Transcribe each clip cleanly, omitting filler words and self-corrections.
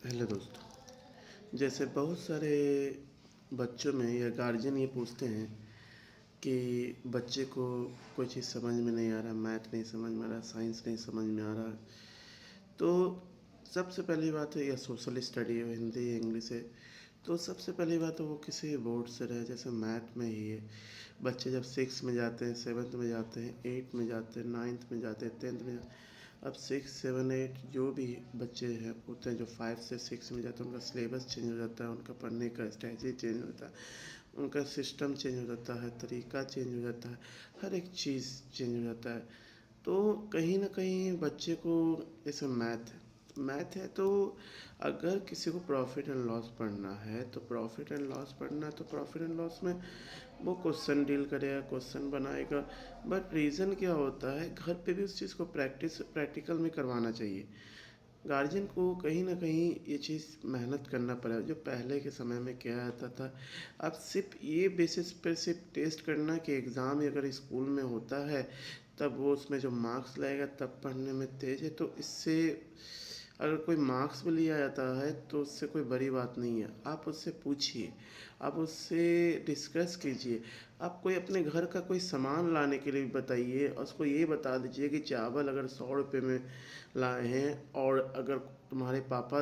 Hello दोस्तों। जैसे बहुत सारे बच्चों में या गार्जियन ये पूछते हैं कि बच्चे को कोई चीज़ समझ में नहीं आ रहा, मैथ नहीं समझ में आ रहा, साइंस नहीं समझ में आ रहा। तो सबसे पहली बात है, या सोशल स्टडी है, हिंदी या इंग्लिश है, तो सबसे पहली बात है वो किसी बोर्ड से रहे। जैसे मैथ में ही है, बच्चे जब 6 में जाते हैं, 7th में जाते हैं, 8 में जाते हैं, 9th में जाते हैं, 10th में अब 6, 7, 8 जो भी बच्चे हैं होते हैं, जो 5 से 6 में जाते हैं, उनका सिलेबस चेंज हो जाता है, उनका पढ़ने का स्ट्रेटजी चेंज होता है, उनका सिस्टम चेंज हो जाता है, तरीका चेंज हो जाता है, हर एक चीज़ चेंज हो जाता है। तो कहीं न कहीं बच्चे को, जैसे मैथ है तो अगर किसी को प्रॉफ़िट एंड लॉस पढ़ना है तो प्रॉफ़िट एंड लॉस पढ़ना है, तो प्रॉफ़िट एंड लॉस में वो क्वेश्चन डील करेगा, क्वेश्चन बनाएगा। बट रीज़न क्या होता है, घर पे भी उस चीज़ को प्रैक्टिकल में करवाना चाहिए। गार्जियन को कहीं न कहीं ये चीज़ मेहनत करना पड़ेगा। जो पहले के समय में किया जाता था, अब सिर्फ़ ये बेसिस पे सिर्फ़ टेस्ट करना कि एग्ज़ाम अगर स्कूल में होता है, तब वो उसमें जो मार्क्स लाएगा तब पढ़ने में तेज़ है। तो इससे अगर कोई मार्क्स भी लिया जाता है तो उससे कोई बड़ी बात नहीं है। आप उससे पूछिए, आप उससे डिस्कस कीजिए। आप कोई अपने घर का कोई सामान लाने के लिए भी बताइए, और उसको ये बता दीजिए कि चावल अगर 100 रुपये में लाए हैं और अगर तुम्हारे पापा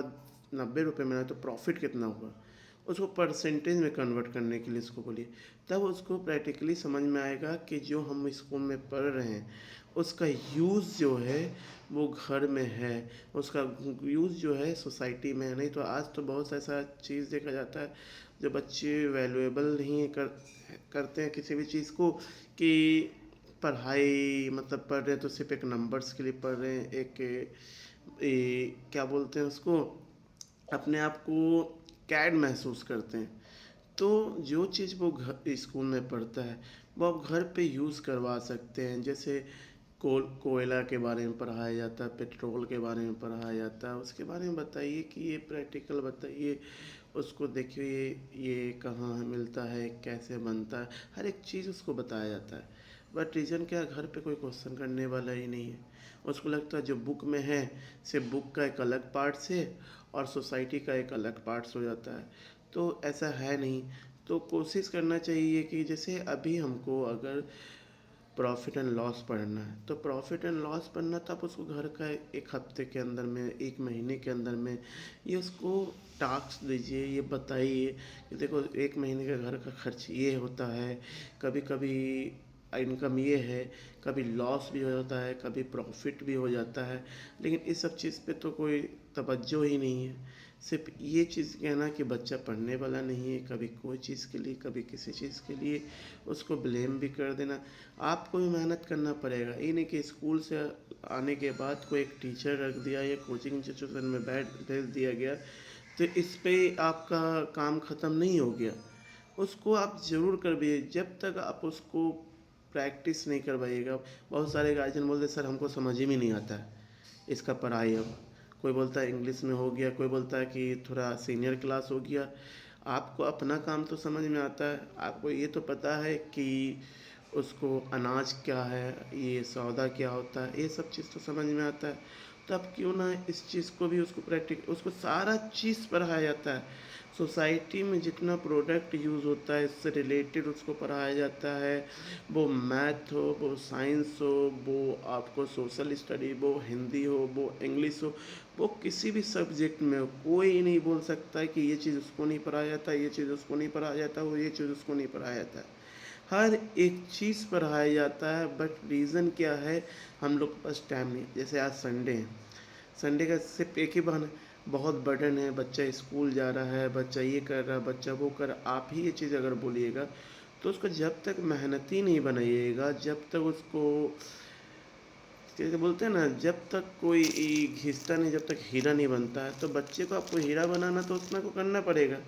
90 रुपये में लाए तो प्रॉफ़िट कितना हुआ। उसको परसेंटेज में कन्वर्ट करने के लिए उसको बोलिए। तब उसको प्रैक्टिकली समझ में आएगा कि जो हम स्कूल में पढ़ रहे हैं उसका यूज़ जो है वो घर में है, उसका यूज़ जो है सोसाइटी में है। नहीं तो आज तो बहुत ऐसा चीज़ देखा जाता है जो बच्चे वैल्यूएबल नहीं करते हैं किसी भी चीज़ को, कि पढ़ाई मतलब पढ़ रहे हैं तो सिर्फ एक नंबर्स के लिए पढ़ रहे हैं, एक क्या बोलते हैं उसको, अपने आप को कैड महसूस करते हैं। तो जो चीज़ वो स्कूल में पढ़ता है वो आप घर पे यूज़ करवा सकते हैं। जैसे कोयला के बारे में पढ़ाया जाता है, पेट्रोल के बारे में पढ़ाया जाता है, उसके बारे में बताइए कि ये प्रैक्टिकल बताइए, उसको देखिए ये कहाँ मिलता है, कैसे बनता है, हर एक चीज़ उसको बताया जाता है। बट रीज़न क्या है, घर पे कोई क्वेश्चन करने वाला ही नहीं है। उसको लगता है जो बुक में है सिर्फ बुक का एक अलग पार्ट्स है और सोसाइटी का एक अलग पार्ट्स हो जाता है। तो ऐसा है नहीं। तो कोशिश करना चाहिए कि जैसे अभी हमको अगर प्रॉफ़िट एंड लॉस पढ़ना है तो प्रॉफ़िट एंड लॉस पढ़ना, तो आप उसको घर का 1 हफ्ते के अंदर में, 1 महीने के अंदर में ये उसको टास्क दीजिए, ये बताइए कि देखो 1 महीने का घर का खर्च ये होता है, कभी कभी इनकम ये है, कभी लॉस भी हो जाता है, कभी प्रॉफ़िट भी हो जाता है। लेकिन इस सब चीज़ पे तो कोई तवज्जो ही नहीं है। सिर्फ ये चीज़ कहना कि बच्चा पढ़ने वाला नहीं है, कभी कोई चीज़ के लिए, कभी किसी चीज़ के लिए उसको ब्लेम भी कर देना। आपको भी मेहनत करना पड़ेगा। ये नहीं कि स्कूल से आने के बाद कोई एक टीचर रख दिया या कोचिंग इंस्टीट्यूशन में भेज दिया गया तो इस पे आपका काम ख़त्म नहीं हो गया। उसको आप ज़रूर करवाइए, जब तक आप उसको प्रैक्टिस नहीं करवाइएगा। बहुत सारे गार्जियन बोलते सर हमको समझ ही में नहीं आता है इसका पढ़ाई। अब कोई बोलता है इंग्लिश में हो गया, कोई बोलता है कि थोड़ा सीनियर क्लास हो गया। आपको अपना काम तो समझ में आता है, आपको ये तो पता है कि उसको अनाज क्या है, ये सौदा क्या होता है, ये सब चीज़ तो समझ में आता है। तो आप क्यों ना इस चीज़ को भी उसको सारा चीज़ पढ़ाया जाता है। सोसाइटी में जितना प्रोडक्ट यूज़ होता है इससे रिलेटेड उसको पढ़ाया जाता है। वो मैथ हो, वो साइंस हो, वो आपको सोशल स्टडी, वो हिंदी हो, वो इंग्लिश हो, वो किसी भी सब्जेक्ट में हो, कोई नहीं बोल सकता है कि ये चीज़ उसको नहीं पढ़ाया जाता, ये चीज़ उसको नहीं पढ़ाया जाता, वो ये चीज़ उसको नहीं पढ़ाया जाता है। हर एक चीज़ पढ़ाया जाता है। बट रीज़न क्या है, हम लोग के पास टाइम नहीं है। जैसे आज संडे है, संडे का सिर्फ एक ही बहाना, बहुत बर्डन है, बच्चा स्कूल जा रहा है, बच्चा ये कर रहा है, बच्चा वो कर रहा। आप ही ये चीज़ अगर बोलिएगा तो उसको जब तक मेहनती नहीं बनाइएगा, जब तक उसको जैसे बोलते हैं ना, जब तक कोई घिसता नहीं, जब तक हीरा नहीं बनता है। तो बच्चे को आपको हीरा बनाना तो उतना को करना पड़ेगा।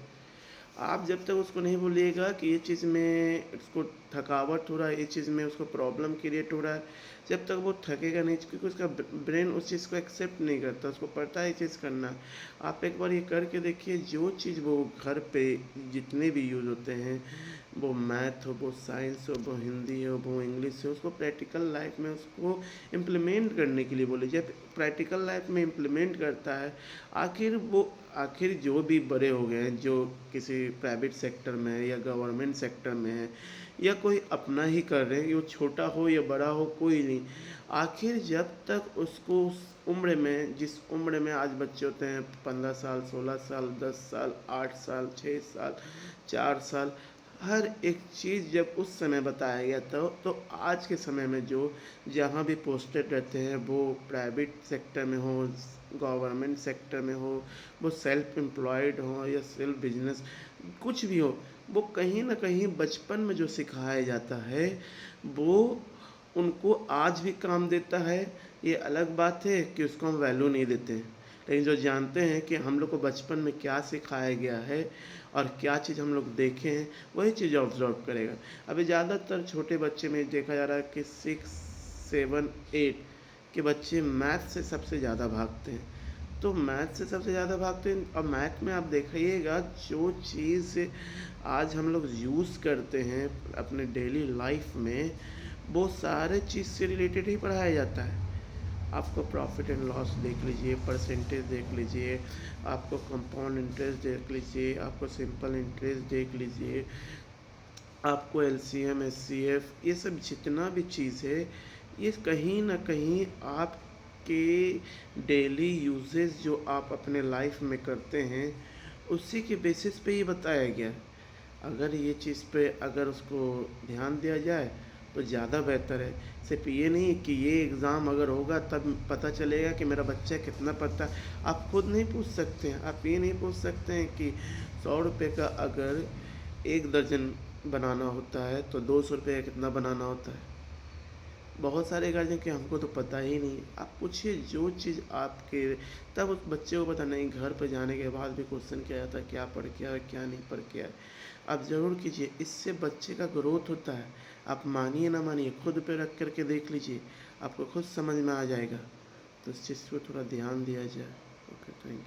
आप जब तक उसको नहीं बोलिएगा कि ये चीज़ में इसको थकावट हो रहा है, इस चीज़ में उसको प्रॉब्लम क्रिएट हो रहा है, जब तक वो थकेगा नहीं, क्योंकि उसका ब्रेन उस चीज़ को एक्सेप्ट नहीं करता, उसको पता है ये चीज़ करना है। आप एक बार ये करके देखिए, जो चीज़ वो घर पे जितने भी यूज़ होते हैं, वो मैथ हो, वो साइंस हो, वो हिंदी हो, वो इंग्लिश हो, उसको प्रैक्टिकल लाइफ में उसको इम्प्लीमेंट करने के लिए बोले। जब प्रैक्टिकल लाइफ में इम्प्लीमेंट करता है, आखिर जो भी बड़े हो गए हैं, जो किसी प्राइवेट सेक्टर में है या गवर्नमेंट सेक्टर में है, या कोई अपना ही कर रहे हैं, वो छोटा हो या बड़ा हो कोई नहीं, आखिर जब तक उसको उस उम्र में, जिस उम्र में आज बच्चे होते हैं 15 साल, 16 साल, 10 साल, 8 साल, 6 साल, 4 साल, हर एक चीज़ जब उस समय बताया गया तो आज के समय में जो जहाँ भी पोस्टेड रहते हैं, वो प्राइवेट सेक्टर में हो, गवर्नमेंट सेक्टर में हो, वो सेल्फ एम्प्लॉयड हो या सेल्फ बिजनेस, कुछ भी हो, वो कहीं ना कहीं बचपन में जो सिखाया जाता है, वो उनको आज भी काम देता है। ये अलग बात है कि उसको हम वैल्यू नहीं देते हैं, लेकिन जो जानते हैं कि हम लोग को बचपन में क्या सिखाया गया है और क्या चीज़ हम लोग देखे हैं, वही चीज़ ऑब्जर्व करेगा। अभी ज़्यादातर छोटे बच्चे में देखा जा रहा है कि 6, 7, 8 के बच्चे मैथ से सबसे ज़्यादा भागते हैं। तो मैथ से सबसे ज़्यादा भागते हैं, और मैथ में आप देखिएगा, जो चीज़ आज हम लोग यूज़ करते हैं अपने डेली लाइफ में, वो सारे चीज़ से रिलेटेड ही पढ़ाया जाता है। आपको प्रॉफिट एंड लॉस देख लीजिए, परसेंटेज देख लीजिए, आपको कंपाउंड इंटरेस्ट देख लीजिए, आपको सिंपल इंटरेस्ट देख लीजिए, आपको एलसीएम, एचसीएफ, ये सब जितना भी चीज़ है, ये कहीं ना कहीं आपके डेली यूजेस जो आप अपने लाइफ में करते हैं, उसी के बेसिस पे ये बताया गया है। अगर ये चीज़ पे अगर उसको ध्यान दिया जाए तो ज़्यादा बेहतर है। सिर्फ ये नहीं कि ये एग्ज़ाम अगर होगा तब पता चलेगा कि मेरा बच्चा कितना पढ़ता है। आप खुद नहीं पूछ सकते हैं, आप ये नहीं पूछ सकते हैं कि 100 रुपये का अगर 1 दर्जन बनाना होता है तो 200 रुपये का कितना बनाना होता है। बहुत सारे गार्जियन के हमको तो पता ही नहीं। आप पूछिए जो चीज़ आपके, तब उस बच्चे को पता नहीं, घर पर जाने के बाद भी क्वेश्चन किया जाता है क्या पढ़ के आया, क्या नहीं पढ़ के आया। आप ज़रूर कीजिए, इससे बच्चे का ग्रोथ होता है। आप मानिए ना मानिए, खुद पे रख करके देख लीजिए, आपको खुद समझ में आ जाएगा। तो इस चीज़ पर थोड़ा ध्यान दिया जाए। Okay, thank you.